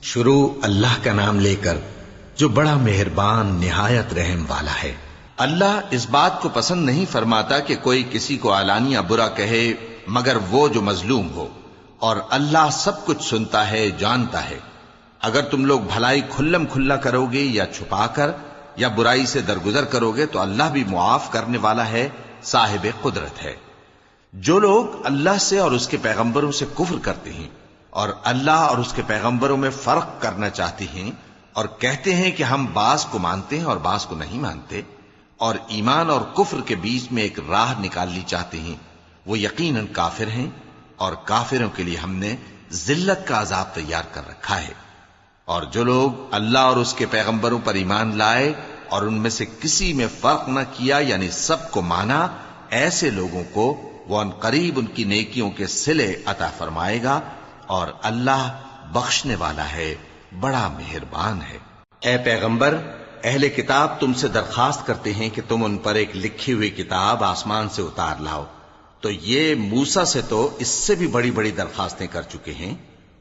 شروع اللہ کا نام لے کر جو بڑا مہربان نہایت رحم والا ہے۔ اللہ اس بات کو پسند نہیں فرماتا کہ کوئی کسی کو علانیہ برا کہے مگر وہ جو مظلوم ہو، اور اللہ سب کچھ سنتا ہے، جانتا ہے۔ اگر تم لوگ بھلائی کھلم کھلا کرو گے یا چھپا کر یا برائی سے درگزر کرو گے تو اللہ بھی معاف کرنے والا ہے، صاحب قدرت ہے۔ جو لوگ اللہ سے اور اس کے پیغمبروں سے کفر کرتے ہیں اور اللہ اور اس کے پیغمبروں میں فرق کرنا چاہتے ہیں اور کہتے ہیں کہ ہم بعض کو مانتے ہیں اور بعض کو نہیں مانتے، اور ایمان اور کفر کے بیچ میں ایک راہ نکالنی چاہتے ہیں، وہ یقیناً کافر ہیں، اور کافروں کے لیے ہم نے ذلت کا عذاب تیار کر رکھا ہے۔ اور جو لوگ اللہ اور اس کے پیغمبروں پر ایمان لائے اور ان میں سے کسی میں فرق نہ کیا، یعنی سب کو مانا، ایسے لوگوں کو وہ ان قریب ان کی نیکیوں کے صلے عطا فرمائے گا، اور اللہ بخشنے والا ہے، بڑا مہربان ہے۔ اے پیغمبر، اہل کتاب تم سے درخواست کرتے ہیں کہ تم ان پر ایک لکھی ہوئی کتاب آسمان سے اتار لاؤ، تو یہ موسیٰ سے تو اس سے بھی بڑی بڑی درخواستیں کر چکے ہیں۔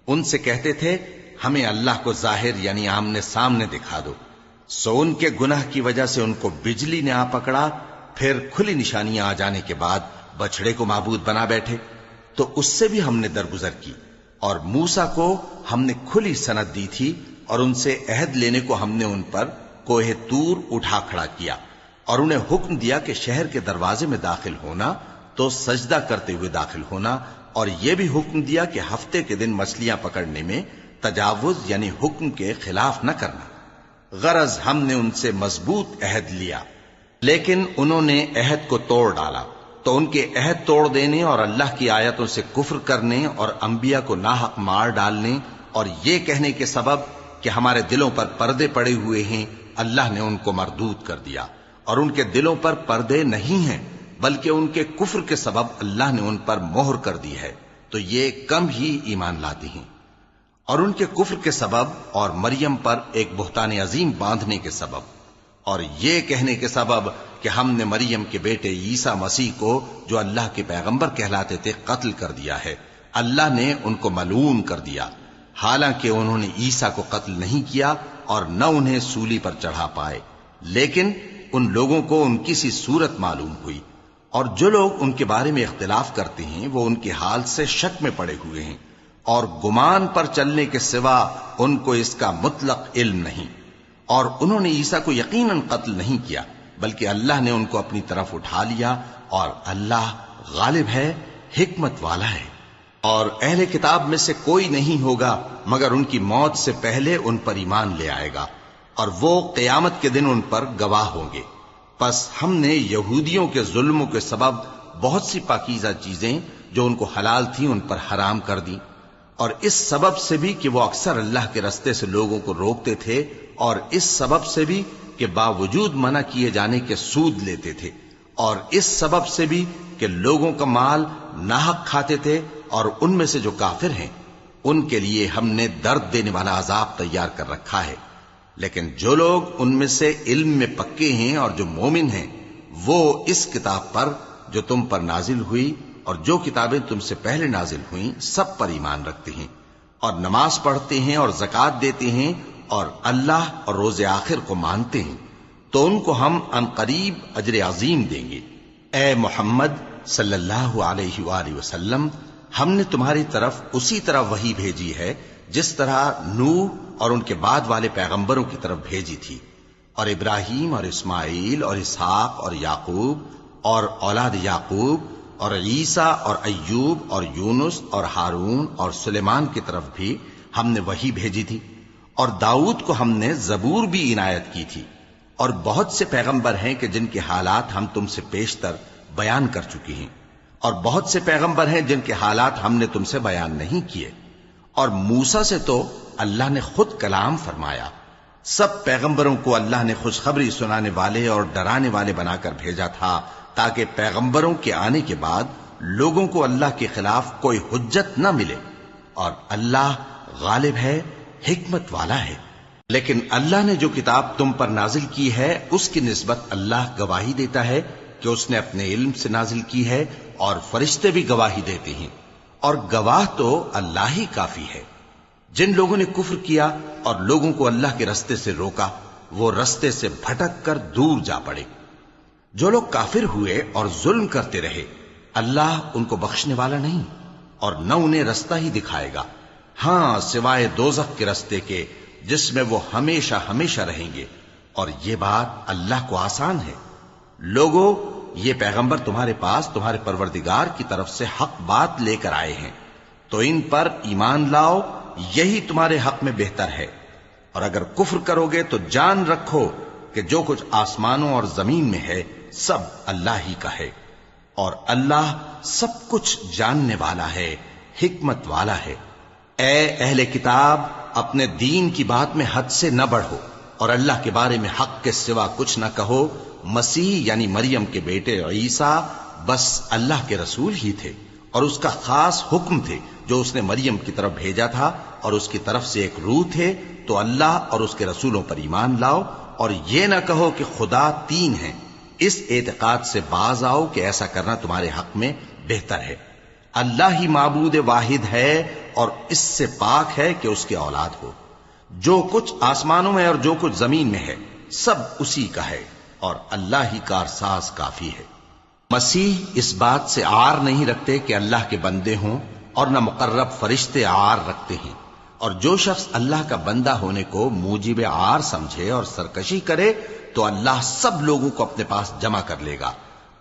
ان سے کہتے تھے ہمیں اللہ کو ظاہر یعنی آمنے سامنے دکھا دو، سو ان کے گناہ کی وجہ سے ان کو بجلی نے آ پکڑا، پھر کھلی نشانیاں آ جانے کے بعد بچڑے کو معبود بنا بیٹھے، تو اس سے بھی ہم نے درگزر کی۔ اور موسیٰ کو ہم نے کھلی سند دی تھی، اور ان سے عہد لینے کو ہم نے ان پر کوہ طور اٹھا کھڑا کیا، اور انہیں حکم دیا کہ شہر کے دروازے میں داخل ہونا تو سجدہ کرتے ہوئے داخل ہونا، اور یہ بھی حکم دیا کہ ہفتے کے دن مچھلیاں پکڑنے میں تجاوز یعنی حکم کے خلاف نہ کرنا۔ غرض ہم نے ان سے مضبوط عہد لیا، لیکن انہوں نے عہد کو توڑ ڈالا، تو ان کے عہد توڑ دینے اور اللہ کی آیتوں سے کفر کرنے اور انبیاء کو ناحق مار ڈالنے اور یہ کہنے کے سبب کہ ہمارے دلوں پر پردے پڑے ہوئے ہیں، اللہ نے ان کو مردود کر دیا، اور ان کے دلوں پر پردے نہیں ہیں بلکہ ان کے کفر کے سبب اللہ نے ان پر مہر کر دی ہے، تو یہ کم ہی ایمان لاتے ہیں۔ اور ان کے کفر کے سبب اور مریم پر ایک بہتان عظیم باندھنے کے سبب اور یہ کہنے کے سبب کہ ہم نے مریم کے بیٹے عیسیٰ مسیح کو جو اللہ کے پیغمبر کہلاتے تھے قتل کر دیا ہے، اللہ نے ان کو ملعون کر دیا، حالانکہ انہوں نے عیسیٰ کو قتل نہیں کیا اور نہ انہیں سولی پر چڑھا پائے، لیکن ان لوگوں کو ان کی سی صورت معلوم ہوئی۔ اور جو لوگ ان کے بارے میں اختلاف کرتے ہیں وہ ان کے حال سے شک میں پڑے ہوئے ہیں، اور گمان پر چلنے کے سوا ان کو اس کا مطلق علم نہیں۔ اور انہوں نے عیسیٰ کو یقیناً قتل نہیں کیا بلکہ اللہ نے ان کو اپنی طرف اٹھا لیا، اور اللہ غالب ہے، حکمت والا ہے۔ اور اہل کتاب میں سے کوئی نہیں ہوگا مگر ان کی موت سے پہلے ان پر ایمان لے آئے گا، اور وہ قیامت کے دن ان پر گواہ ہوں گے۔ پس ہم نے یہودیوں کے ظلموں کے سبب بہت سی پاکیزہ چیزیں جو ان کو حلال تھیں ان پر حرام کر دیں، اور اس سبب سے بھی کہ وہ اکثر اللہ کے رستے سے لوگوں کو روکتے تھے، اور اس سبب سے بھی کہ باوجود منع کیے جانے کے سود لیتے تھے، اور اس سبب سے بھی کہ لوگوں کا مال ناحق کھاتے تھے، اور ان میں سے جو کافر ہیں ان کے لیے ہم نے درد دینے والا عذاب تیار کر رکھا ہے۔ لیکن جو لوگ ان میں سے علم میں پکے ہیں اور جو مومن ہیں وہ اس کتاب پر جو تم پر نازل ہوئی اور جو کتابیں تم سے پہلے نازل ہوئیں سب پر ایمان رکھتے ہیں، اور نماز پڑھتے ہیں اور زکوٰۃ دیتے ہیں اور اللہ اور روز آخر کو مانتے ہیں، تو ان کو ہم ان قریب اجر عظیم دیں گے۔ اے محمد صلی اللہ علیہ وآلہ وسلم، ہم نے تمہاری طرف اسی طرح وحی بھیجی ہے جس طرح نوح اور ان کے بعد والے پیغمبروں کی طرف بھیجی تھی، اور ابراہیم اور اسماعیل اور اسحاق اور یعقوب اور اولاد یعقوب اور عیسیٰ اور ایوب اور یونس اور ہارون اور سلیمان کی طرف بھی ہم نے وحی بھیجی تھی، اور داؤد کو ہم نے زبور بھی عنایت کی تھی، اور بہت سے پیغمبر ہیں کہ جن کے حالات ہم تم سے پیشتر بیان کر چکے ہیں، اور بہت سے پیغمبر ہیں جن کے حالات ہم نے تم سے بیان نہیں کیے، اور موسیٰ سے تو اللہ نے خود کلام فرمایا۔ سب پیغمبروں کو اللہ نے خوشخبری سنانے والے اور ڈرانے والے بنا کر بھیجا تھا تاکہ پیغمبروں کے آنے کے بعد لوگوں کو اللہ کے خلاف کوئی حجت نہ ملے، اور اللہ غالب ہے، حکمت والا ہے۔ لیکن اللہ نے جو کتاب تم پر نازل کی ہے اس کی نسبت اللہ گواہی دیتا ہے کہ اس نے اپنے علم سے نازل کی ہے، اور فرشتے بھی گواہی دیتے ہیں، اور گواہ تو اللہ ہی کافی ہے۔ جن لوگوں نے کفر کیا اور لوگوں کو اللہ کے رستے سے روکا وہ رستے سے بھٹک کر دور جا پڑے۔ جو لوگ کافر ہوئے اور ظلم کرتے رہے اللہ ان کو بخشنے والا نہیں اور نہ انہیں رستہ ہی دکھائے گا، ہاں سوائے دوزخ کے رستے کے جس میں وہ ہمیشہ ہمیشہ رہیں گے، اور یہ بات اللہ کو آسان ہے۔ لوگو، یہ پیغمبر تمہارے پاس تمہارے پروردگار کی طرف سے حق بات لے کر آئے ہیں، تو ان پر ایمان لاؤ، یہی تمہارے حق میں بہتر ہے۔ اور اگر کفر کرو گے تو جان رکھو کہ جو کچھ آسمانوں اور زمین میں ہے سب اللہ ہی کا ہے، اور اللہ سب کچھ جاننے والا ہے، حکمت والا ہے۔ اے اہل کتاب، اپنے دین کی بات میں حد سے نہ بڑھو اور اللہ کے بارے میں حق کے سوا کچھ نہ کہو۔ مسیح یعنی مریم کے بیٹے عیسیٰ بس اللہ کے رسول ہی تھے اور اس کا خاص حکم تھے جو اس نے مریم کی طرف بھیجا تھا، اور اس کی طرف سے ایک روح تھے۔ تو اللہ اور اس کے رسولوں پر ایمان لاؤ اور یہ نہ کہو کہ خدا تین ہیں، اس اعتقاد سے باز آؤ کہ ایسا کرنا تمہارے حق میں بہتر ہے۔ اللہ ہی معبود واحد ہے اور اس سے پاک ہے کہ اس کے اولاد ہو۔ جو کچھ آسمانوں میں اور جو کچھ زمین میں ہے سب اسی کا ہے، اور اللہ ہی کارساز کافی ہے۔ مسیح اس بات سے عار نہیں رکھتے کہ اللہ کے بندے ہوں، اور نہ مقرب فرشتے عار رکھتے ہیں، اور جو شخص اللہ کا بندہ ہونے کو موجب عار سمجھے اور سرکشی کرے تو اللہ سب لوگوں کو اپنے پاس جمع کر لے گا۔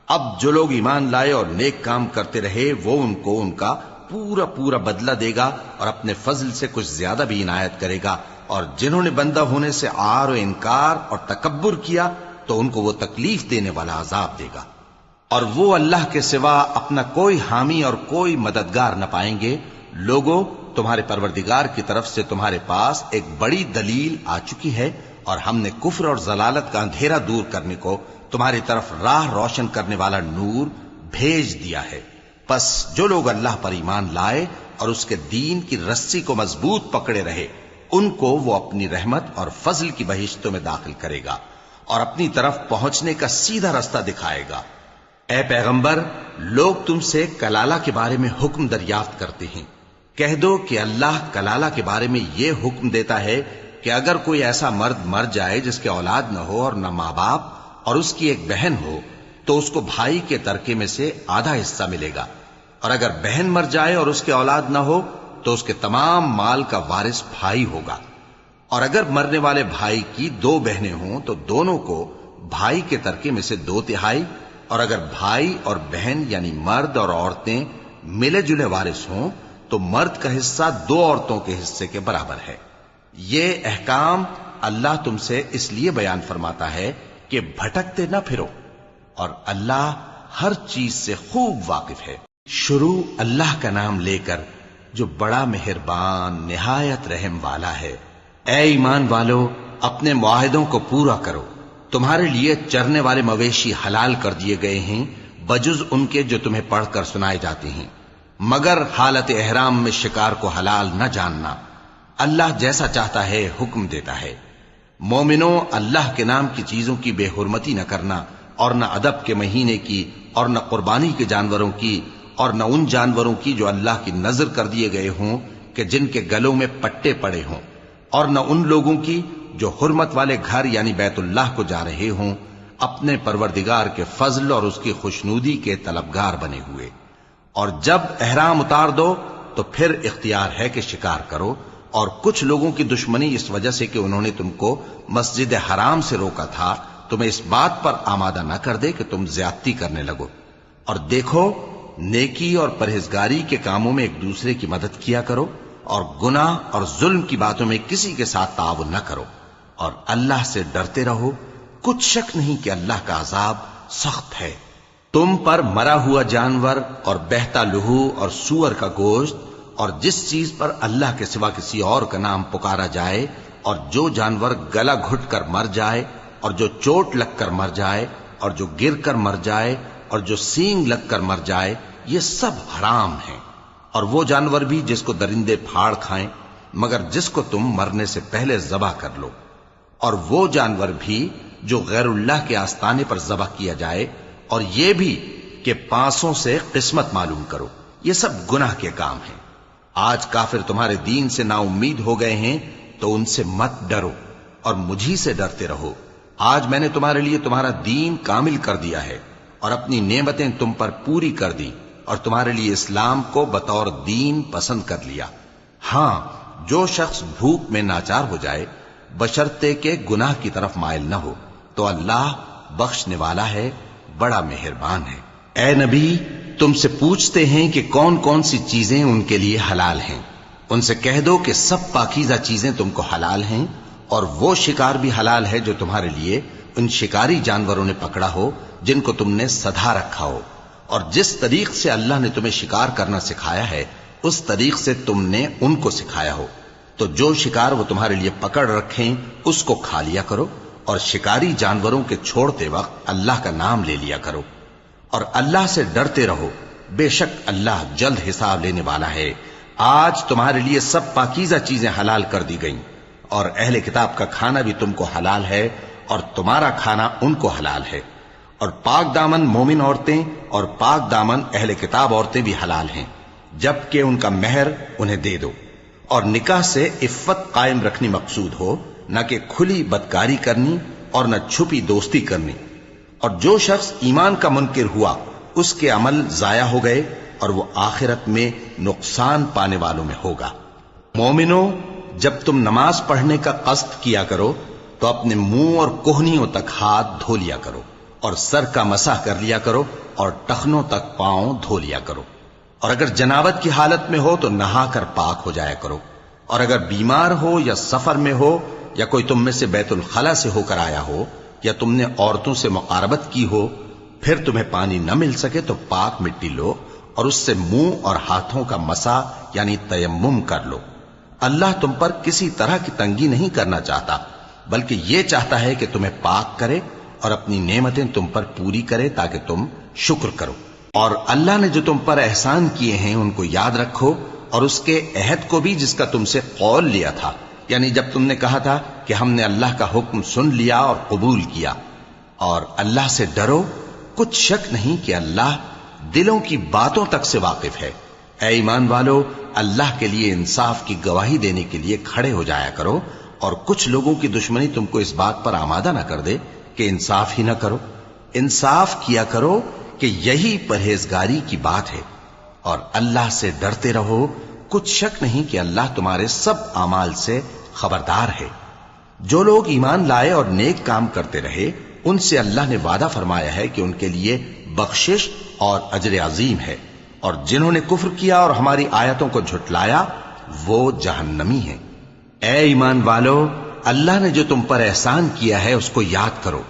اب جو لوگ ایمان لائے اور نیک کام کرتے رہے وہ ان کو ان کا پورا پورا بدلہ دے گا اور اپنے فضل سے کچھ زیادہ بھی عنایت کرے گا، اور جنہوں نے بندہ ہونے سے عار و انکار اور تکبر کیا تو ان کو وہ تکلیف دینے والا عذاب دے گا، اور وہ اللہ کے سوا اپنا کوئی حامی اور کوئی مددگار نہ پائیں گے۔ لوگوں، تمہارے پروردگار کی طرف سے تمہارے پاس ایک بڑی دلیل آ چکی ہے، اور ہم نے کفر اور ضلالت کا اندھیرا دور کرنے کو تمہاری طرف راہ روشن کرنے والا نور بھیج دیا ہے۔ پس جو لوگ اللہ پر ایمان لائے اور اس کے دین کی رسی کو مضبوط پکڑے رہے ان کو وہ اپنی رحمت اور فضل کی بہشتوں میں داخل کرے گا اور اپنی طرف پہنچنے کا سیدھا رستہ دکھائے گا۔ اے پیغمبر، لوگ تم سے کلالہ کے بارے میں حکم دریافت کرتے ہیں، کہہ دو کہ اللہ کلالہ کے بارے میں یہ حکم دیتا ہے کہ اگر کوئی ایسا مرد مر جائے جس کے اولاد نہ ہو اور نہ ماں باپ اور اس کی ایک بہن ہو تو اس کو بھائی کے ترکے میں سے آدھا حصہ ملے گا، اور اگر بہن مر جائے اور اس کے اولاد نہ ہو تو اس کے تمام مال کا وارث بھائی ہوگا، اور اگر مرنے والے بھائی کی دو بہنیں ہوں تو دونوں کو بھائی کے ترکے میں سے 2/3، اور اگر بھائی اور بہن یعنی مرد اور عورتیں ملے جلے وارث ہوں تو مرد کا حصہ 2 عورتوں کے حصے کے برابر ہے۔ یہ احکام اللہ تم سے اس لیے بیان فرماتا ہے کہ بھٹکتے نہ پھرو، اور اللہ ہر چیز سے خوب واقف ہے۔ شروع اللہ کا نام لے کر جو بڑا مہربان نہایت رحم والا ہے۔ اے ایمان والو، اپنے معاہدوں کو پورا کرو۔ تمہارے لیے چرنے والے مویشی حلال کر دیے گئے ہیں بجز ان کے جو تمہیں پڑھ کر سنائے جاتے ہیں، مگر حالت احرام میں شکار کو حلال نہ جاننا۔ اللہ جیسا چاہتا ہے حکم دیتا ہے۔ مومنوں، اللہ کے نام کی چیزوں کی بے حرمتی نہ کرنا، اور نہ ادب کے مہینے کی، اور نہ قربانی کے جانوروں کی، اور نہ ان جانوروں کی جو اللہ کی نذر کر دیے گئے ہوں کہ جن کے گلوں میں پٹے پڑے ہوں، اور نہ ان لوگوں کی جو حرمت والے گھر یعنی بیت اللہ کو جا رہے ہوں اپنے پروردگار کے فضل اور اس کی خوشنودی کے طلبگار بنے ہوئے۔ اور جب احرام اتار دو تو پھر اختیار ہے کہ شکار کرو، اور کچھ لوگوں کی دشمنی اس وجہ سے کہ انہوں نے تم کو مسجد حرام سے روکا تھا تمہیں اس بات پر آمادہ نہ کر دے کہ تم زیادتی کرنے لگو۔ اور دیکھو، نیکی اور پرہیزگاری کے کاموں میں ایک دوسرے کی مدد کیا کرو، اور گناہ اور ظلم کی باتوں میں کسی کے ساتھ تعاون نہ کرو، اور اللہ سے ڈرتے رہو۔ کچھ شک نہیں کہ اللہ کا عذاب سخت ہے۔ تم پر مرا ہوا جانور اور بہتا لہو اور سور کا گوشت اور جس چیز پر اللہ کے سوا کسی اور کا نام پکارا جائے، اور جو جانور گلا گھٹ کر مر جائے، اور جو چوٹ لگ کر مر جائے، اور جو گر کر مر جائے، اور جو سینگ لگ کر مر جائے، یہ سب حرام ہیں۔ اور وہ جانور بھی جس کو درندے پھاڑ کھائیں، مگر جس کو تم مرنے سے پہلے ذبح کر لو، اور وہ جانور بھی جو غیر اللہ کے آستانے پر ذبح کیا جائے، اور یہ بھی کہ پانسوں سے قسمت معلوم کرو۔ یہ سب گناہ کے کام ہیں۔ آج کافر تمہارے دین سے نا امید ہو گئے ہیں تو ان سے مت ڈرو اور مجھی سے ڈرتے رہو۔ آج میں نے تمہارے لیے تمہارا دین کامل کر دیا ہے اور اپنی نعمتیں تم پر پوری کر دی اور تمہارے لیے اسلام کو بطور دین پسند کر لیا۔ ہاں، جو شخص بھوک میں ناچار ہو جائے بشرطے کہ گناہ کی طرف مائل نہ ہو تو اللہ بخشنے والا ہے، بڑا مہربان ہے۔ اے نبی، تم سے پوچھتے ہیں کہ کون کون سی چیزیں ان کے لیے حلال ہیں۔ ان سے کہہ دو کہ سب پاکیزہ چیزیں تم کو حلال ہیں، اور وہ شکار بھی حلال ہے جو تمہارے لیے ان شکاری جانوروں نے پکڑا ہو جن کو تم نے سدھا رکھا ہو، اور جس طریق سے اللہ نے تمہیں شکار کرنا سکھایا ہے اس طریق سے تم نے ان کو سکھایا ہو۔ تو جو شکار وہ تمہارے لیے پکڑ رکھیں اس کو کھا لیا کرو، اور شکاری جانوروں کے چھوڑتے وقت اللہ کا نام لے لیا کرو، اور اللہ سے ڈرتے رہو، بے شک اللہ جلد حساب لینے والا ہے۔ آج تمہارے لیے سب پاکیزہ چیزیں حلال کر دی گئیں، اور اہل کتاب کا کھانا بھی تم کو حلال ہے اور تمہارا کھانا ان کو حلال ہے، اور پاک دامن مومن عورتیں اور پاک دامن اہل کتاب عورتیں بھی حلال ہیں، جبکہ ان کا مہر انہیں دے دو، اور نکاح سے عفت قائم رکھنی مقصود ہو، نہ کہ کھلی بدکاری کرنی اور نہ چھپی دوستی کرنی۔ اور جو شخص ایمان کا منکر ہوا اس کے عمل ضائع ہو گئے اور وہ آخرت میں نقصان پانے والوں میں ہوگا۔ مومنوں، جب تم نماز پڑھنے کا قصد کیا کرو تو اپنے منہ اور کوہنیوں تک ہاتھ دھو لیا کرو، اور سر کا مسح کر لیا کرو، اور ٹخنوں تک پاؤں دھو لیا کرو، اور اگر جنابت کی حالت میں ہو تو نہا کر پاک ہو جایا کرو، اور اگر بیمار ہو یا سفر میں ہو یا کوئی تم میں سے بیت الخلا سے ہو کر آیا ہو یا تم نے عورتوں سے مقاربت کی ہو، پھر تمہیں پانی نہ مل سکے تو پاک مٹی لو اور اس سے منہ اور ہاتھوں کا مسح یعنی تیمم کر لو۔ اللہ تم پر کسی طرح کی تنگی نہیں کرنا چاہتا، بلکہ یہ چاہتا ہے کہ تمہیں پاک کرے اور اپنی نعمتیں تم پر پوری کرے تاکہ تم شکر کرو۔ اور اللہ نے جو تم پر احسان کیے ہیں ان کو یاد رکھو، اور اس کے عہد کو بھی جس کا تم سے قول لیا تھا، یعنی جب تم نے کہا تھا کہ ہم نے اللہ کا حکم سن لیا اور قبول کیا۔ اور اللہ سے ڈرو، کچھ شک نہیں کہ اللہ دلوں کی باتوں تک سے واقف ہے۔ اے ایمان والو، اللہ کے لیے انصاف کی گواہی دینے کے لیے کھڑے ہو جایا کرو، اور کچھ لوگوں کی دشمنی تم کو اس بات پر آمادہ نہ کر دے کہ انصاف ہی نہ کرو۔ انصاف کیا کرو کہ یہی پرہیزگاری کی بات ہے، اور اللہ سے ڈرتے رہو، کچھ شک نہیں کہ اللہ تمہارے سب اعمال سے خبردار ہے۔ جو لوگ ایمان لائے اور نیک کام کرتے رہے ان سے اللہ نے وعدہ فرمایا ہے کہ ان کے لیے بخشش اور اجر عظیم ہے، اور جنہوں نے کفر کیا اور ہماری آیتوں کو جھٹلایا وہ جہنمی ہیں۔ اے ایمان والو، اللہ نے جو تم پر احسان کیا ہے اس کو یاد کرو۔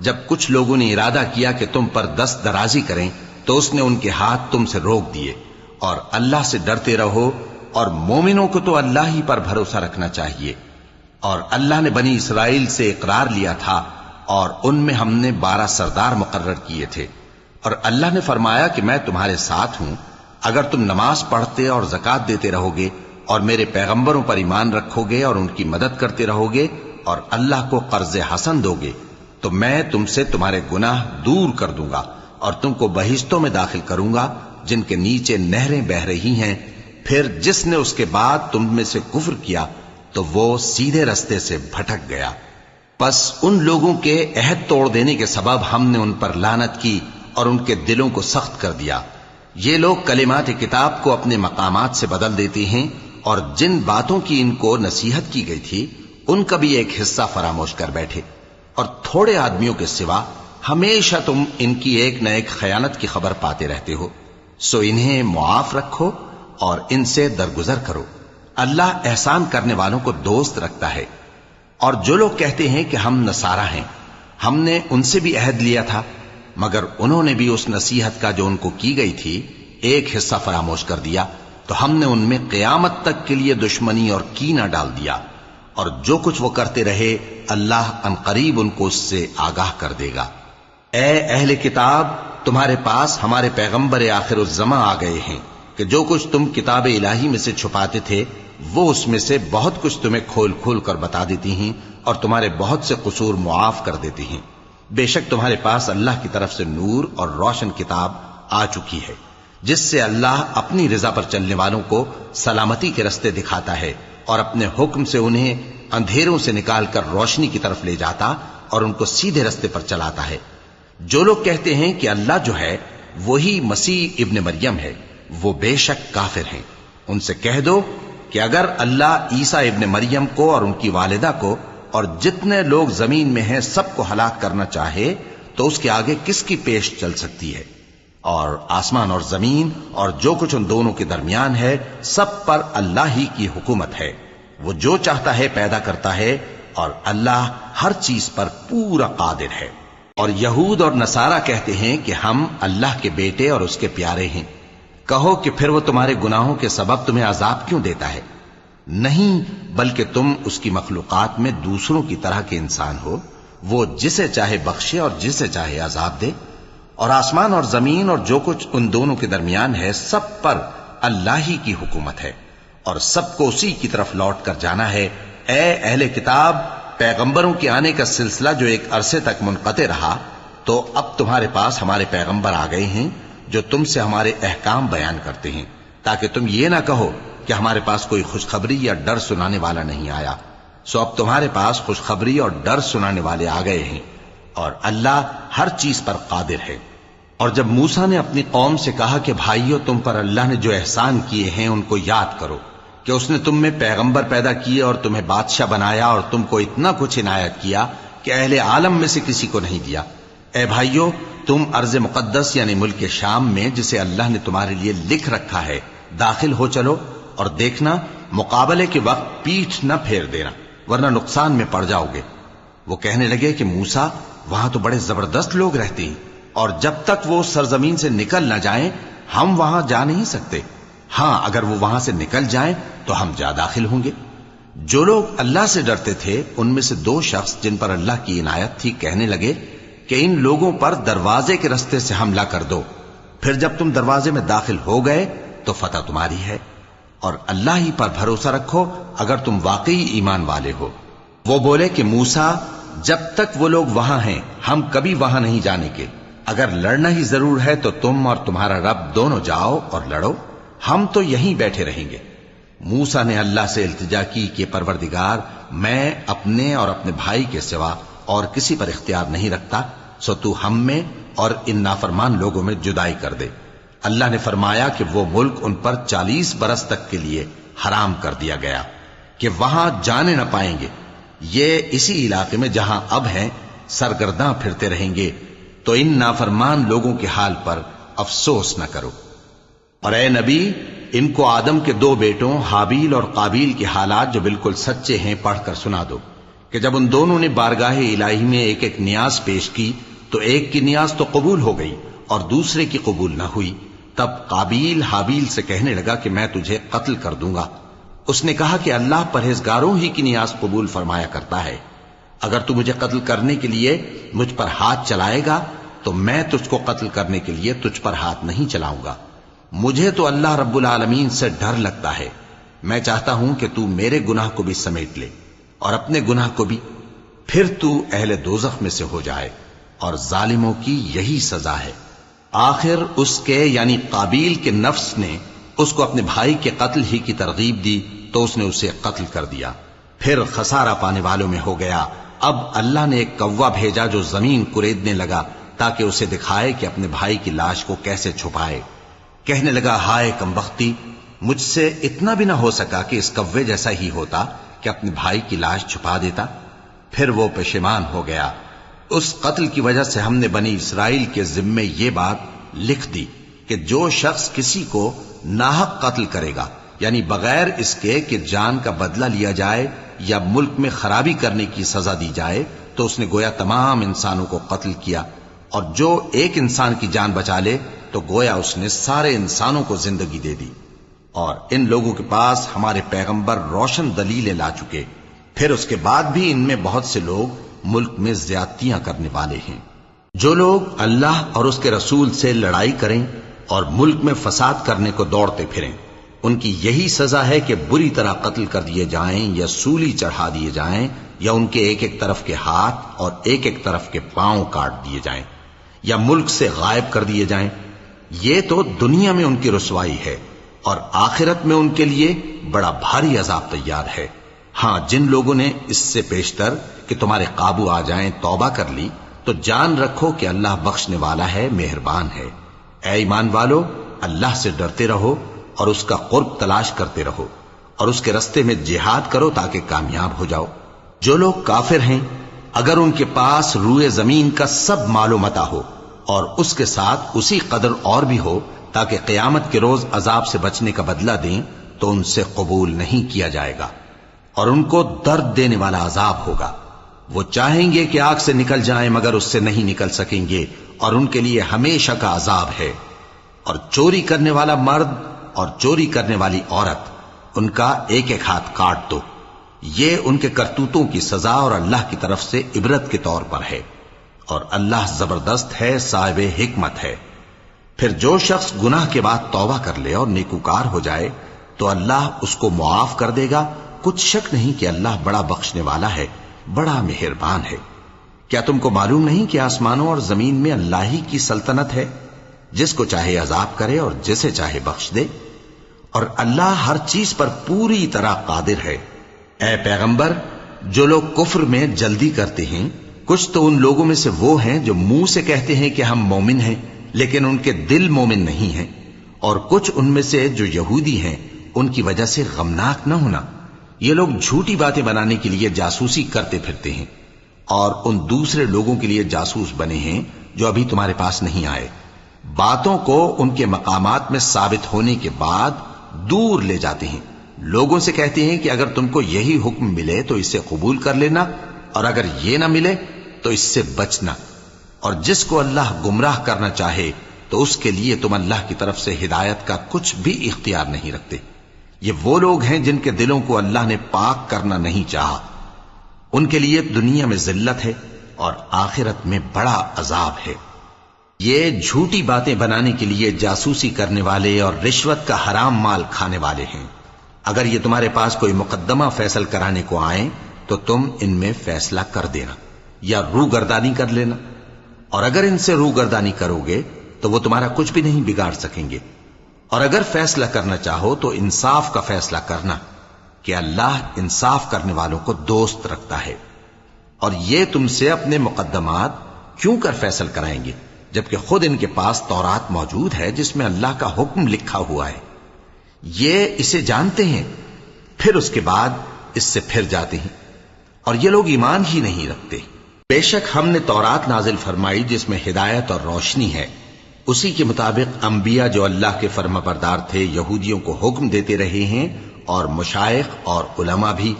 جب کچھ لوگوں نے ارادہ کیا کہ تم پر دست درازی کریں تو اس نے ان کے ہاتھ تم سے روک دیے، اور اللہ سے ڈرتے رہو، اور مومنوں کو تو اللہ ہی پر بھروسہ رکھنا چاہیے۔ اور اللہ نے بنی اسرائیل سے اقرار لیا تھا اور ان میں ہم نے 12 سردار مقرر کیے تھے، اور اللہ نے فرمایا کہ میں تمہارے ساتھ ہوں اگر تم نماز پڑھتے اور زکوٰۃ دیتے رہو گے اور میرے پیغمبروں پر ایمان رکھو گے اور ان کی مدد کرتے رہو گے اور اللہ کو قرض حسن دو گے تو میں تم سے تمہارے گناہ دور کر دوں گا اور تم کو بہشتوں میں داخل کروں گا جن کے نیچے نہریں بہہ رہی ہیں۔ پھر جس نے اس کے بعد تم میں سے کفر کیا تو وہ سیدھے رستے سے بھٹک گیا۔ پس ان لوگوں کے عہد توڑ دینے کے سبب ہم نے ان پر لعنت کی اور ان کے دلوں کو سخت کر دیا۔ یہ لوگ کلمات کتاب کو اپنے مقامات سے بدل دیتے ہیں، اور جن باتوں کی ان کو نصیحت کی گئی تھی ان کا بھی ایک حصہ فراموش کر بیٹھے، اور تھوڑے آدمیوں کے سوا ہمیشہ تم ان کی ایک نہ ایک خیانت کی خبر پاتے رہتے ہو۔ سو انہیں معاف رکھو اور ان سے درگزر کرو۔ اللہ احسان کرنے والوں کو دوست رکھتا ہے۔ اور جو لوگ کہتے ہیں کہ ہم نصارہ ہیں، ہم نے ان سے بھی عہد لیا تھا، مگر انہوں نے بھی اس نصیحت کا جو ان کو کی گئی تھی ایک حصہ فراموش کر دیا، تو ہم نے ان میں قیامت تک کے لیے دشمنی اور کینہ ڈال دیا، اور جو کچھ وہ کرتے رہے اللہ عنقریب ان کو اس سے آگاہ کر دے گا۔ اے اہل کتاب، تمہارے پاس ہمارے پیغمبر آخر الزماں آ گئے ہیں کہ جو کچھ تم کتاب الہی میں سے چھپاتے تھے وہ اس میں سے بہت کچھ تمہیں کھول کھول کر بتا دیتی ہیں اور تمہارے بہت سے قصور معاف کر دیتی ہیں۔ بے شک تمہارے پاس اللہ کی طرف سے نور اور روشن کتاب آ چکی ہے جس سے اللہ اپنی رضا پر چلنے والوں کو سلامتی کے رستے دکھاتا ہے اور اپنے حکم سے انہیں اندھیروں سے نکال کر روشنی کی طرف لے جاتا اور ان کو سیدھے رستے پر چلاتا ہے۔ جو لوگ کہتے ہیں کہ اللہ جو ہے وہی مسیح ابن مریم ہے، وہ بے شک کافر ہیں۔ ان سے کہہ دو کہ اگر اللہ عیسیٰ ابن مریم کو اور ان کی والدہ کو اور جتنے لوگ زمین میں ہیں سب کو ہلاک کرنا چاہے تو اس کے آگے کس کی پیش چل سکتی ہے؟ اور آسمان اور زمین اور جو کچھ ان دونوں کے درمیان ہے سب پر اللہ ہی کی حکومت ہے۔ وہ جو چاہتا ہے پیدا کرتا ہے اور اللہ ہر چیز پر پورا قادر ہے۔ اور یہود اور نصارہ کہتے ہیں کہ ہم اللہ کے بیٹے اور اس کے پیارے ہیں۔ کہو کہ پھر وہ تمہارے گناہوں کے سبب تمہیں عذاب کیوں دیتا ہے؟ نہیں، بلکہ تم اس کی مخلوقات میں دوسروں کی طرح کے انسان ہو، وہ جسے چاہے بخشے اور جسے چاہے عذاب دے۔ اور آسمان اور زمین اور جو کچھ ان دونوں کے درمیان ہے سب پر اللہ ہی کی حکومت ہے اور سب کو اسی کی طرف لوٹ کر جانا ہے۔ اے اہل کتاب، پیغمبروں کے آنے کا سلسلہ جو ایک عرصے تک منقطع رہا، تو اب تمہارے پاس ہمارے پیغمبر آ گئے ہیں جو تم سے ہمارے احکام بیان کرتے ہیں، تاکہ تم یہ نہ کہو کہ ہمارے پاس کوئی خوشخبری یا ڈر سنانے والا نہیں آیا۔ سو اب تمہارے پاس خوشخبری اور ڈر سنانے والے آ گئے ہیں، اور اللہ ہر چیز پر قادر ہے۔ اور جب موسیٰ نے اپنی قوم سے کہا کہ بھائیو، تم پر اللہ نے جو احسان کیے ہیں ان کو یاد کرو، کہ اس نے تم میں پیغمبر پیدا کیے اور تمہیں بادشاہ بنایا اور تم کو اتنا کچھ عنایت کیا کہ اہل عالم میں سے کسی کو نہیں دیا۔ اے بھائیو، تم ارض مقدس یعنی ملک شام میں جسے اللہ نے تمہارے لیے لکھ رکھا ہے داخل ہو چلو، اور دیکھنا مقابلے کے وقت پیٹھ نہ پھیر دینا، ورنہ نقصان میں پڑ جاؤ گے۔ وہ کہنے لگے کہ موسیٰ، وہاں تو بڑے زبردست لوگ رہتے ہیں، اور جب تک وہ سرزمین سے نکل نہ جائیں ہم وہاں جا نہیں سکتے۔ ہاں، اگر وہ وہاں سے نکل جائیں تو ہم جا داخل ہوں گے۔ جو لوگ اللہ سے ڈرتے تھے ان میں سے دو شخص جن پر اللہ کی عنایت تھی کہنے لگے کہ ان لوگوں پر دروازے کے رستے سے حملہ کر دو، پھر جب تم دروازے میں داخل ہو گئے تو فتح تمہاری ہے، اور اللہ ہی پر بھروسہ رکھو اگر تم واقعی ایمان والے ہو۔ وہ بولے کہ موسیٰ، جب تک وہ لوگ وہاں ہیں ہم کبھی وہاں نہیں جانے کے، اگر لڑنا ہی ضرور ہے تو تم اور تمہارا رب دونوں جاؤ اور لڑو، ہم تو یہیں بیٹھے رہیں گے۔ موسیٰ نے اللہ سے التجا کی کہ پروردگار، میں اپنے اور اپنے بھائی کے سوا اور کسی پر اختیار نہیں رکھتا، سو تو ہم میں اور ان نافرمان لوگوں میں جدائی کر دے۔ اللہ نے فرمایا کہ وہ ملک ان پر 40 برس تک کے لیے حرام کر دیا گیا کہ وہاں جانے نہ پائیں گے۔ یہ اسی علاقے میں جہاں اب ہیں سرگرداں پھرتے رہیں گے، تو ان نافرمان لوگوں کے حال پر افسوس نہ کرو۔ اور اے نبی، ان کو آدم کے 2 بیٹوں حابیل اور قابیل کے حالات جو بالکل سچے ہیں پڑھ کر سنا دو کہ جب ان دونوں نے بارگاہ الہی میں ایک ایک نیاز پیش کی تو ایک کی نیاز تو قبول ہو گئی اور دوسرے کی قبول نہ ہوئی۔ تب قابیل حابیل سے کہنے لگا کہ میں تجھے قتل کر دوں گا۔ اس نے کہا کہ اللہ پرہیزگاروں ہی کی نیاز قبول فرمایا کرتا ہے، اگر تو مجھے قتل کرنے کے لیے مجھ پر ہاتھ چلائے گا تو میں تجھ کو قتل کرنے کے لیے تجھ پر ہاتھ نہیں چلاؤں گا۔ مجھے تو اللہ رب العالمین سے ڈر لگتا ہے، میں چاہتا ہوں کہ تو میرے گناہ کو بھی سمیٹ لے اور اپنے گناہ کو بھی، پھر تو اہل دوزخ میں سے ہو جائے، اور ظالموں کی یہی سزا ہے۔ آخر اس کے یعنی قابیل کے نفس نے اس کو اپنے بھائی کے قتل ہی کی ترغیب دی تو اس نے اسے قتل کر دیا، پھر خسارہ پانے والوں میں ہو گیا۔ اب اللہ نے ایک کوا بھیجا جو زمین کریدنے لگا تاکہ اسے دکھائے کہ اپنے بھائی کی لاش کو کیسے چھپائے۔ کہنے لگا، ہائے کمبختی، مجھ سے اتنا بھی نہ ہو سکا کہ اس کوے جیسا ہی ہوتا کہ اپنے بھائی کی لاش چھپا دیتا۔ پھر وہ پشیمان ہو گیا۔ اس قتل کی وجہ سے ہم نے بنی اسرائیل کے ذمے یہ بات لکھ دی کہ جو شخص کسی کو ناحق قتل کرے گا، یعنی بغیر اس کے کہ جان کا بدلہ لیا جائے یا ملک میں خرابی کرنے کی سزا دی جائے، تو اس نے گویا تمام انسانوں کو قتل کیا، اور جو ایک انسان کی جان بچا لے تو گویا اس نے سارے انسانوں کو زندگی دے دی۔ اور ان لوگوں کے پاس ہمارے پیغمبر روشن دلیلیں لا چکے، پھر اس کے بعد بھی ان میں بہت سے لوگ ملک میں زیادتیاں کرنے والے ہیں۔ جو لوگ اللہ اور اس کے رسول سے لڑائی کریں اور ملک میں فساد کرنے کو دوڑتے پھریں، ان کی یہی سزا ہے کہ بری طرح قتل کر دیے جائیں یا سولی چڑھا دیے جائیں، یا ان کے ایک ایک طرف کے ہاتھ اور ایک ایک طرف کے پاؤں کاٹ دیے جائیں، یا ملک سے غائب کر دیے جائیں، یہ تو دنیا میں ان کی رسوائی ہے اور آخرت میں ان کے لیے بڑا بھاری عذاب تیار ہے۔ ہاں، جن لوگوں نے اس سے پیشتر کہ تمہارے قابو آ جائیں توبہ کر لی تو جان رکھو کہ اللہ بخشنے والا ہے، مہربان ہے۔ اے ایمان والو، اللہ سے ڈرتے رہو اور اس کا قرب تلاش کرتے رہو اور اس کے رستے میں جہاد کرو تاکہ کامیاب ہو جاؤ۔ جو لوگ کافر ہیں، اگر ان کے پاس روئے زمین کا سب مال و متاع ہو اور اس کے ساتھ اسی قدر اور بھی ہو تاکہ قیامت کے روز عذاب سے بچنے کا بدلہ دیں تو ان سے قبول نہیں کیا جائے گا اور ان کو درد دینے والا عذاب ہوگا۔ وہ چاہیں گے کہ آگ سے نکل جائیں مگر اس سے نہیں نکل سکیں گے اور ان کے لیے ہمیشہ کا عذاب ہے۔ اور چوری کرنے والا مرد اور چوری کرنے والی عورت، ان کا ایک ایک ہاتھ کاٹ دو۔ یہ ان کے کرتوتوں کی سزا اور اللہ کی طرف سے عبرت کے طور پر ہے، اور اللہ زبردست ہے، صاحب حکمت ہے۔ پھر جو شخص گناہ کے بعد توبہ کر لے اور نیکوکار ہو جائے تو اللہ اس کو معاف کر دے گا۔ کچھ شک نہیں کہ اللہ بڑا بخشنے والا ہے، بڑا مہربان ہے۔ کیا تم کو معلوم نہیں کہ آسمانوں اور زمین میں اللہ ہی کی سلطنت ہے، جس کو چاہے عذاب کرے اور جسے چاہے بخش دے، اور اللہ ہر چیز پر پوری طرح قادر ہے۔ اے پیغمبر، جو لوگ کفر میں جلدی کرتے ہیں، کچھ تو ان لوگوں میں سے وہ ہیں جو منہ سے کہتے ہیں کہ ہم مومن ہیں لیکن ان کے دل مومن نہیں ہیں، اور کچھ ان میں سے جو یہودی ہیں، ان کی وجہ سے غمناک نہ ہونا۔ یہ لوگ جھوٹی باتیں بنانے کے لیے جاسوسی کرتے پھرتے ہیں اور ان دوسرے لوگوں کے لیے جاسوس بنے ہیں جو ابھی تمہارے پاس نہیں آئے۔ باتوں کو ان کے مقامات میں ثابت ہونے کے بعد دور لے جاتے ہیں، لوگوں سے کہتے ہیں کہ اگر تم کو یہی حکم ملے تو اسے قبول کر لینا، اور اگر یہ نہ ملے تو اس سے بچنا، اور جس کو اللہ گمراہ کرنا چاہے تو اس کے لیے تم اللہ کی طرف سے ہدایت کا کچھ بھی اختیار نہیں رکھتے۔ یہ وہ لوگ ہیں جن کے دلوں کو اللہ نے پاک کرنا نہیں چاہا، ان کے لیے دنیا میں ذلت ہے اور آخرت میں بڑا عذاب ہے۔ یہ جھوٹی باتیں بنانے کے لیے جاسوسی کرنے والے اور رشوت کا حرام مال کھانے والے ہیں۔ اگر یہ تمہارے پاس کوئی مقدمہ فیصل کرانے کو آئیں تو تم ان میں فیصلہ کر دینا یا روگردانی کر لینا، اور اگر ان سے روگردانی کرو گے تو وہ تمہارا کچھ بھی نہیں بگاڑ سکیں گے، اور اگر فیصلہ کرنا چاہو تو انصاف کا فیصلہ کرنا کہ اللہ انصاف کرنے والوں کو دوست رکھتا ہے۔ اور یہ تم سے اپنے مقدمات کیوں کر فیصل کرائیں گے جبکہ خود ان کے پاس تورات موجود ہے جس میں اللہ کا حکم لکھا ہوا ہے۔ یہ اسے جانتے ہیں، پھر اس کے بعد اس سے پھر جاتے ہیں، اور یہ لوگ ایمان ہی نہیں رکھتے۔ بے شک ہم نے تورات نازل فرمائی جس میں ہدایت اور روشنی ہے، اسی کے مطابق انبیاء جو اللہ کے فرما بردار تھے یہودیوں کو حکم دیتے رہے ہیں، اور مشائخ اور علماء بھی،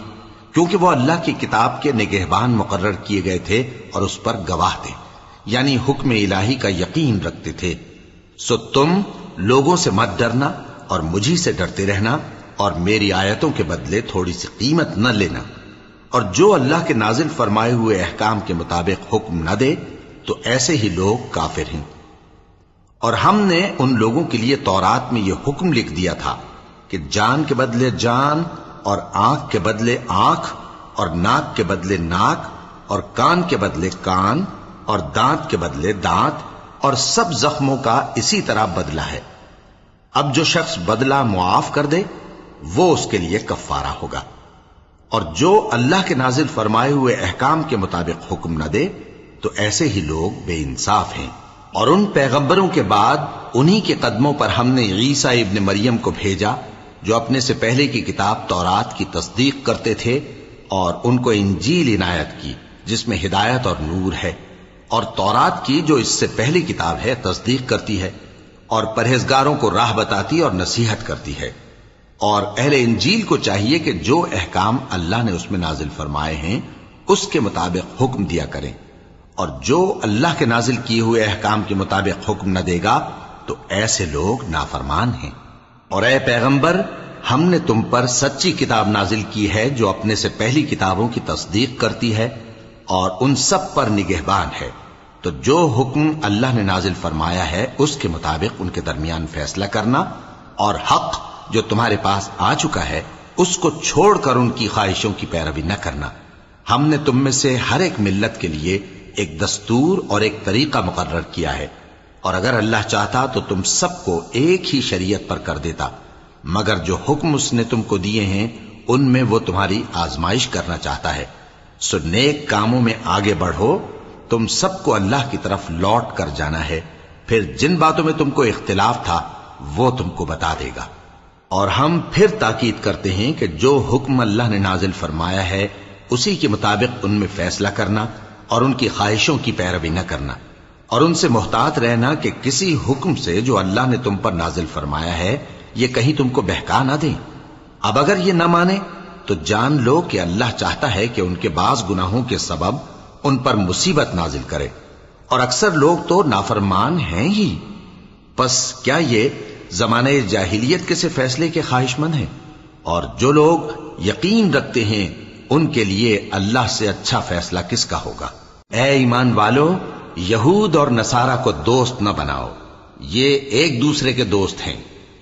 کیونکہ وہ اللہ کی کتاب کے نگہبان مقرر کیے گئے تھے اور اس پر گواہ تھے، یعنی حکم الہی کا یقین رکھتے تھے۔ سو تم لوگوں سے مت ڈرنا اور مجھی سے ڈرتے رہنا، اور میری آیتوں کے بدلے تھوڑی سی قیمت نہ لینا، اور جو اللہ کے نازل فرمائے ہوئے احکام کے مطابق حکم نہ دے تو ایسے ہی لوگ کافر ہیں۔ اور ہم نے ان لوگوں کے لیے تورات میں یہ حکم لکھ دیا تھا کہ جان کے بدلے جان، اور آنکھ کے بدلے آنکھ، اور ناک کے بدلے ناک، اور کان کے بدلے کان، اور دانت کے بدلے دانت، اور سب زخموں کا اسی طرح بدلہ ہے۔ اب جو شخص بدلہ معاف کر دے وہ اس کے لیے کفارہ ہوگا، اور جو اللہ کے نازل فرمائے ہوئے احکام کے مطابق حکم نہ دے تو ایسے ہی لوگ بے انصاف ہیں۔ اور ان پیغمبروں کے بعد انہی کے قدموں پر ہم نے عیسیٰ ابن مریم کو بھیجا جو اپنے سے پہلے کی کتاب تورات کی تصدیق کرتے تھے، اور ان کو انجیل عنایت کی جس میں ہدایت اور نور ہے، اور تورات کی جو اس سے پہلی کتاب ہے تصدیق کرتی ہے، اور پرہیزگاروں کو راہ بتاتی اور نصیحت کرتی ہے۔ اور اہل انجیل کو چاہیے کہ جو احکام اللہ نے اس میں نازل فرمائے ہیں اس کے مطابق حکم دیا کریں، اور جو اللہ کے نازل کیے ہوئے احکام کے مطابق حکم نہ دے گا تو ایسے لوگ نافرمان ہیں۔ اور اے پیغمبر، ہم نے تم پر سچی کتاب نازل کی ہے جو اپنے سے پہلی کتابوں کی تصدیق کرتی ہے اور ان سب پر نگہبان ہے، تو جو حکم اللہ نے نازل فرمایا ہے اس کے مطابق ان کے درمیان فیصلہ کرنا، اور حق جو تمہارے پاس آ چکا ہے اس کو چھوڑ کر ان کی خواہشوں کی پیروی نہ کرنا۔ ہم نے تم میں سے ہر ایک ملت کے لیے ایک دستور اور ایک طریقہ مقرر کیا ہے، اور اگر اللہ چاہتا تو تم سب کو ایک ہی شریعت پر کر دیتا، مگر جو حکم اس نے تم کو دیے ہیں ان میں وہ تمہاری آزمائش کرنا چاہتا ہے۔ سو نیک کاموں میں آگے بڑھو، تم سب کو اللہ کی طرف لوٹ کر جانا ہے، پھر جن باتوں میں تم کو اختلاف تھا وہ تم کو بتا دے گا۔ اور ہم پھر تاکید کرتے ہیں کہ جو حکم اللہ نے نازل فرمایا ہے اسی کے مطابق ان میں فیصلہ کرنا اور ان کی خواہشوں کی پیروی نہ کرنا، اور ان سے محتاط رہنا کہ کسی حکم سے جو اللہ نے تم پر نازل فرمایا ہے یہ کہیں تم کو بہکا نہ دیں۔ اب اگر یہ نہ مانے تو جان لو کہ اللہ چاہتا ہے کہ ان کے بعض گناہوں کے سبب ان پر مصیبت نازل کرے، اور اکثر لوگ تو نافرمان ہیں ہی۔ پس کیا یہ زمانہ جاہلیت کے سے فیصلے کے خواہش مند ہیں؟ اور جو لوگ یقین رکھتے ہیں ان کے لیے اللہ سے اچھا فیصلہ کس کا ہوگا؟ اے ایمان والو، یہود اور نصارہ کو دوست نہ بناؤ، یہ ایک دوسرے کے دوست ہیں،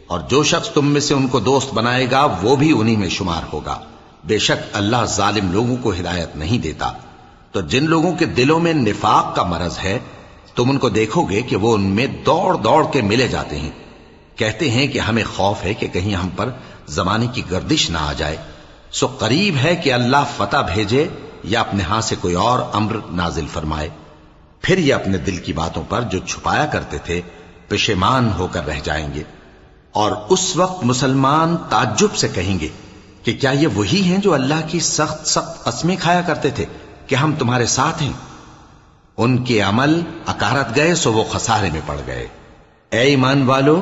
اور جو شخص تم میں سے ان کو دوست بنائے گا وہ بھی انہی میں شمار ہوگا۔ بے شک اللہ ظالم لوگوں کو ہدایت نہیں دیتا۔ تو جن لوگوں کے دلوں میں نفاق کا مرض ہے تم ان کو دیکھو گے کہ وہ ان میں دوڑ دوڑ کے ملے جاتے ہیں، کہتے ہیں کہ ہمیں خوف ہے کہ کہیں ہم پر زمانے کی گردش نہ آ جائے۔ سو قریب ہے کہ اللہ فتح بھیجے یا اپنے ہاں سے کوئی اور امر نازل فرمائے، پھر یہ اپنے دل کی باتوں پر جو چھپایا کرتے تھے پشیمان ہو کر رہ جائیں گے۔ اور اس وقت مسلمان تعجب سے کہیں گے کہ کیا یہ وہی ہیں جو اللہ کی سخت سخت قسمیں کھایا کرتے تھے کہ ہم تمہارے ساتھ ہیں؟ ان کے عمل اکارت گئے سو وہ خسارے میں پڑ گئے۔ اے ایمان والو،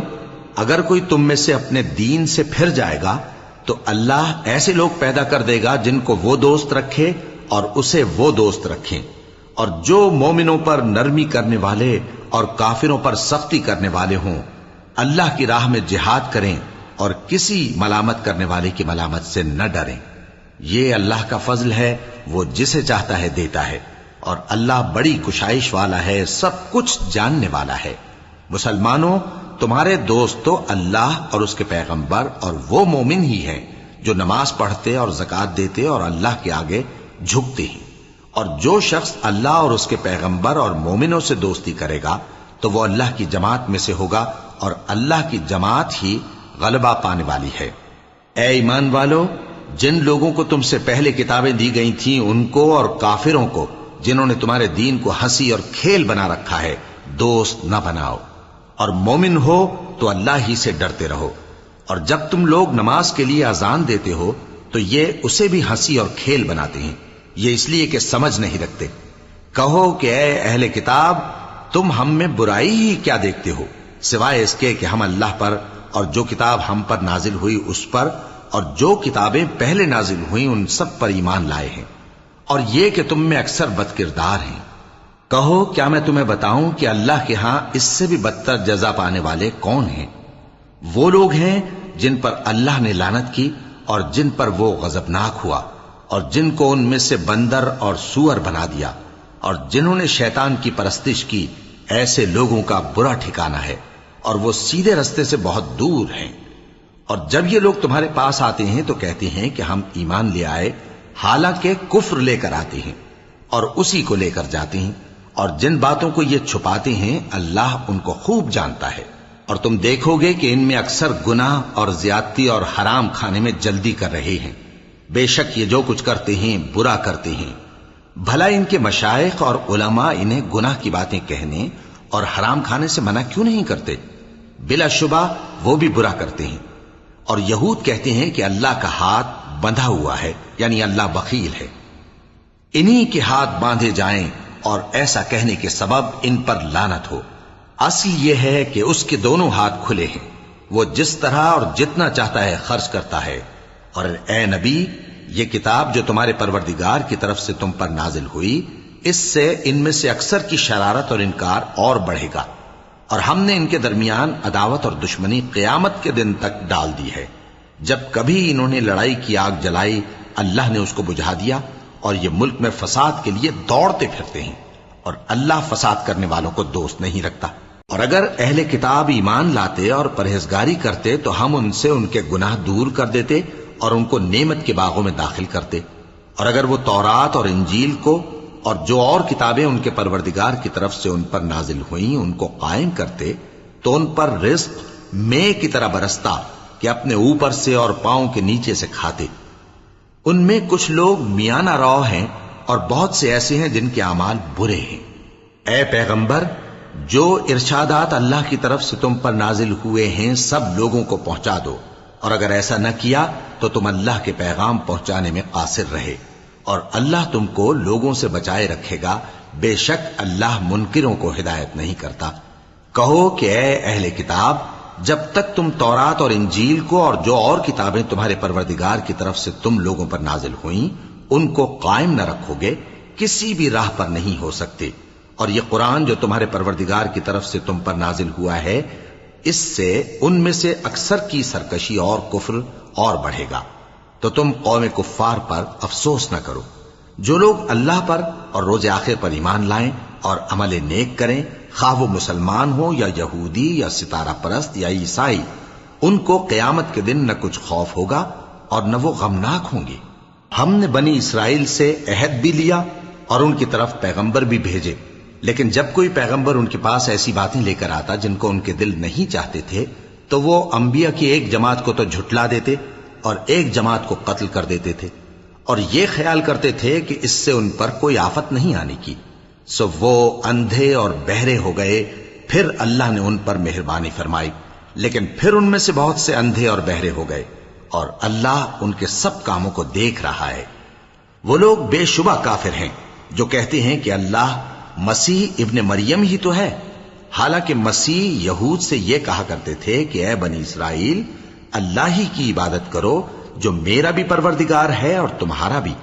اگر کوئی تم میں سے اپنے دین سے پھر جائے گا تو اللہ ایسے لوگ پیدا کر دے گا جن کو وہ دوست رکھے اور اسے وہ دوست رکھیں، اور جو مومنوں پر نرمی کرنے والے اور کافروں پر سختی کرنے والے ہوں، اللہ کی راہ میں جہاد کریں اور کسی ملامت کرنے والے کی ملامت سے نہ ڈریں۔ یہ اللہ کا فضل ہے، وہ جسے چاہتا ہے دیتا ہے، اور اللہ بڑی کشائش والا ہے، سب کچھ جاننے والا ہے۔ مسلمانوں، تمہارے دوست تو اللہ اور اس کے پیغمبر اور وہ مومن ہی ہیں جو نماز پڑھتے اور زکوٰۃ دیتے اور اللہ کے آگے جھکتے ہیں۔ اور جو شخص اللہ اور اس کے پیغمبر اور مومنوں سے دوستی کرے گا تو وہ اللہ کی جماعت میں سے ہوگا، اور اللہ کی جماعت ہی غلبہ پانے والی ہے۔ اے ایمان والو، جن لوگوں کو تم سے پہلے کتابیں دی گئی تھیں ان کو اور کافروں کو جنہوں نے تمہارے دین کو ہنسی اور کھیل بنا رکھا ہے دوست نہ بناؤ، اور مومن ہو تو اللہ ہی سے ڈرتے رہو۔ اور جب تم لوگ نماز کے لیے اذان دیتے ہو تو یہ اسے بھی ہنسی اور کھیل بناتے ہیں، یہ اس لیے کہ سمجھ نہیں رکھتے۔ کہو کہ اے اہل کتاب، تم ہم میں برائی ہی کیا دیکھتے ہو، سوائے اس کے کہ ہم اللہ پر اور جو کتاب ہم پر نازل ہوئی اس پر اور جو کتابیں پہلے نازل ہوئیں ان سب پر ایمان لائے ہیں، اور یہ کہ تم میں اکثر بد کردار ہیں۔ کہو کیا میں تمہیں بتاؤں کہ اللہ کے ہاں اس سے بھی بدتر جزا پانے والے کون ہیں؟ وہ لوگ ہیں جن پر اللہ نے لعنت کی اور جن پر وہ غضبناک ہوا، اور جن کو ان میں سے بندر اور سور بنا دیا، اور جنہوں نے شیطان کی پرستش کی، ایسے لوگوں کا برا ٹھکانہ ہے، اور وہ سیدھے رستے سے بہت دور ہیں۔ اور جب یہ لوگ تمہارے پاس آتے ہیں تو کہتے ہیں کہ ہم ایمان لے آئے، حالانکہ کفر لے کر آتے ہیں اور اسی کو لے کر جاتے ہیں، اور جن باتوں کو یہ چھپاتے ہیں اللہ ان کو خوب جانتا ہے۔ اور تم دیکھو گے کہ ان میں اکثر گناہ اور زیادتی اور حرام کھانے میں جلدی کر رہے ہیں، بے شک یہ جو کچھ کرتے ہیں برا کرتے ہیں۔ بھلا ان کے مشائخ اور علماء انہیں گناہ کی باتیں کہنے اور حرام کھانے سے منع کیوں نہیں کرتے؟ بلا شبہ وہ بھی برا کرتے ہیں۔ اور یہود کہتے ہیں کہ اللہ کا ہاتھ بندھا ہوا ہے، یعنی اللہ بخیل ہے، انہی کے ہاتھ باندھے جائیں، اور ایسا کہنے کے سبب ان پر لعنت ہو۔ اصل یہ ہے کہ اس کے دونوں ہاتھ کھلے ہیں، وہ جس طرح اور جتنا چاہتا ہے خرچ کرتا ہے۔ اور اے نبی، یہ کتاب جو تمہارے پروردگار کی طرف سے تم پر نازل ہوئی، اس سے ان میں سے اکثر کی شرارت اور انکار اور بڑھے گا، اور ہم نے ان کے درمیان عداوت اور دشمنی قیامت کے دن تک ڈال دی ہے۔ جب کبھی انہوں نے لڑائی کی آگ جلائی اللہ نے اس کو بجھا دیا، اور یہ ملک میں فساد کے لیے دوڑتے پھرتے ہیں، اور اللہ فساد کرنے والوں کو دوست نہیں رکھتا۔ اور اگر اہل کتاب ایمان لاتے اور پرہیزگاری کرتے تو ہم ان سے ان کے گناہ دور کر دیتے اور ان کو نعمت کے باغوں میں داخل کرتے۔ اور اگر وہ تورات اور انجیل کو اور جو اور کتابیں ان کے پروردگار کی طرف سے ان پر نازل ہوئیں ان کو قائم کرتے تو ان پر رزق مے کی طرح برستا کہ اپنے اوپر سے اور پاؤں کے نیچے سے کھاتے۔ ان میں کچھ لوگ میانہ رو ہیں اور بہت سے ایسے ہیں جن کے اعمال برے ہیں۔ اے پیغمبر، جو ارشادات اللہ کی طرف سے تم پر نازل ہوئے ہیں سب لوگوں کو پہنچا دو، اور اگر ایسا نہ کیا تو تم اللہ کے پیغام پہنچانے میں قاصر رہے، اور اللہ تم کو لوگوں سے بچائے رکھے گا، بے شک اللہ منکروں کو ہدایت نہیں کرتا۔ کہو کہ اے اہل کتاب، جب تک تم تورات اور انجیل کو اور جو اور کتابیں تمہارے پروردگار کی طرف سے تم لوگوں پر نازل ہوئیں ان کو قائم نہ رکھو گے کسی بھی راہ پر نہیں ہو سکتے، اور یہ قرآن جو تمہارے پروردگار کی طرف سے تم پر نازل ہوا ہے اس سے ان میں سے اکثر کی سرکشی اور کفر اور بڑھے گا، تو تم قوم کفار پر افسوس نہ کرو۔ جو لوگ اللہ پر اور روز آخر پر ایمان لائیں اور عمل نیک کریں، خواہ وہ مسلمان ہو یا یہودی یا ستارہ پرست یا عیسائی، ان کو قیامت کے دن نہ کچھ خوف ہوگا اور نہ وہ غمناک ہوں گے۔ ہم نے بنی اسرائیل سے عہد بھی لیا اور ان کی طرف پیغمبر بھی بھیجے، لیکن جب کوئی پیغمبر ان کے پاس ایسی باتیں لے کر آتا جن کو ان کے دل نہیں چاہتے تھے تو وہ انبیاء کی ایک جماعت کو تو جھٹلا دیتے اور ایک جماعت کو قتل کر دیتے تھے، اور یہ خیال کرتے تھے کہ اس سے ان پر کوئی آفت نہیں آنے کی، سو وہ اندھے اور بہرے ہو گئے۔ پھر اللہ نے ان پر مہربانی فرمائی، لیکن پھر ان میں سے بہت سے اندھے اور بہرے ہو گئے، اور اللہ ان کے سب کاموں کو دیکھ رہا ہے۔ وہ لوگ بے شبہ کافر ہیں جو کہتے ہیں کہ اللہ مسیح ابن مریم ہی تو ہے، حالانکہ مسیح یہود سے یہ کہا کرتے تھے کہ اے بنی اسرائیل، اللہ ہی کی عبادت کرو جو میرا بھی پروردگار ہے اور تمہارا بھی،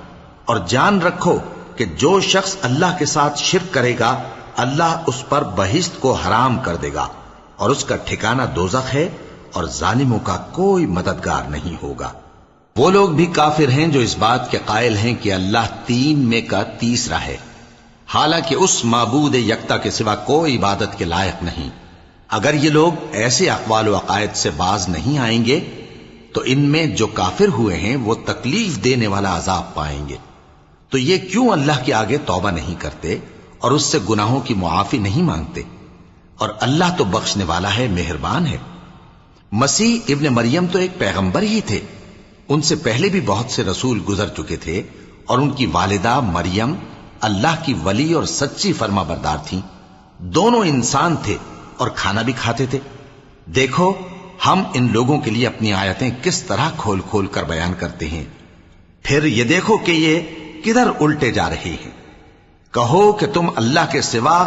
اور جان رکھو کہ جو شخص اللہ کے ساتھ شرک کرے گا اللہ اس پر بہشت کو حرام کر دے گا، اور اس کا ٹھکانہ دوزخ ہے، اور ظالموں کا کوئی مددگار نہیں ہوگا۔ وہ لوگ بھی کافر ہیں جو اس بات کے قائل ہیں کہ اللہ تین میں کا تیسرا ہے، حالانکہ اس معبود یکتا کے سوا کوئی عبادت کے لائق نہیں۔ اگر یہ لوگ ایسے اقوال و عقائد سے باز نہیں آئیں گے تو ان میں جو کافر ہوئے ہیں وہ تکلیف دینے والا عذاب پائیں گے۔ تو یہ کیوں اللہ کے آگے توبہ نہیں کرتے اور اس سے گناہوں کی معافی نہیں مانگتے؟ اور اللہ تو بخشنے والا ہے، مہربان ہے۔ مسیح ابن مریم تو ایک پیغمبر ہی تھے، ان سے پہلے بھی بہت سے رسول گزر چکے تھے، اور ان کی والدہ مریم اللہ کی ولی اور سچی فرما بردار تھیں، دونوں انسان تھے اور کھانا بھی کھاتے تھے۔ دیکھو ہم ان لوگوں کے لیے اپنی آیتیں کس طرح کھول کھول کر بیان کرتے ہیں، پھر یہ دیکھو کہ یہ کدھر الٹے جا رہے ہیں۔ کہو کہ تم اللہ کے سوا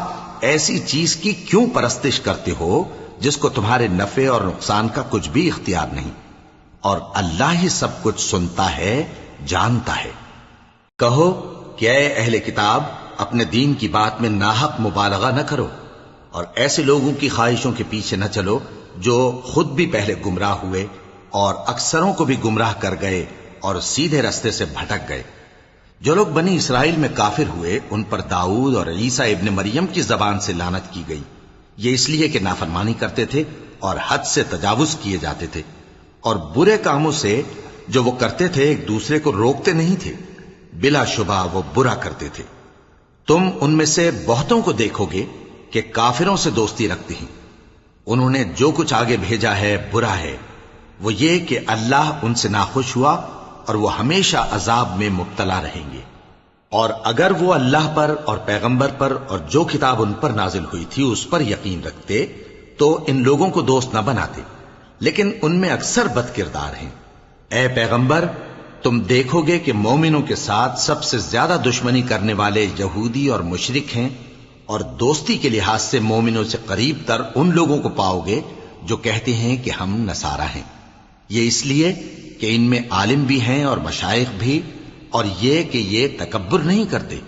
ایسی چیز کی کیوں پرستش کرتے ہو جس کو تمہارے نفع اور نقصان کا کچھ بھی اختیار نہیں، اور اللہ ہی سب کچھ سنتا ہے، جانتا ہے۔ کہو کہ اے اہل کتاب، اپنے دین کی بات میں ناحق مبالغہ نہ کرو، اور ایسے لوگوں کی خواہشوں کے پیچھے نہ چلو جو خود بھی پہلے گمراہ ہوئے اور اکثروں کو بھی گمراہ کر گئے اور سیدھے رستے سے بھٹک گئے۔ جو لوگ بنی اسرائیل میں کافر ہوئے ان پر داؤد اور عیسیٰ ابن مریم کی زبان سے لعنت کی گئی، یہ اس لیے کہ نافرمانی کرتے تھے اور حد سے تجاوز کیے جاتے تھے، اور برے کاموں سے جو وہ کرتے تھے ایک دوسرے کو روکتے نہیں تھے، بلا شبہ وہ برا کرتے تھے۔ تم ان میں سے بہتوں کو دیکھو گے کہ کافروں سے دوستی رکھتے ہیں، انہوں نے جو کچھ آگے بھیجا ہے برا ہے، وہ یہ کہ اللہ ان سے ناخوش ہوا اور وہ ہمیشہ عذاب میں مبتلا رہیں گے۔ اور اگر وہ اللہ پر اور پیغمبر پر اور جو کتاب ان پر نازل ہوئی تھی اس پر یقین رکھتے تو ان لوگوں کو دوست نہ بناتے، لیکن ان میں اکثر بد کردار ہیں۔ اے پیغمبر، تم دیکھو گے کہ مومنوں کے ساتھ سب سے زیادہ دشمنی کرنے والے یہودی اور مشرک ہیں، اور دوستی کے لحاظ سے مومنوں سے قریب تر ان لوگوں کو پاؤ گے جو کہتے ہیں کہ ہم نصارہ ہیں، یہ اس لیے کہ ان میں عالم بھی ہیں اور مشائخ بھی، اور یہ کہ یہ تکبر نہیں کرتے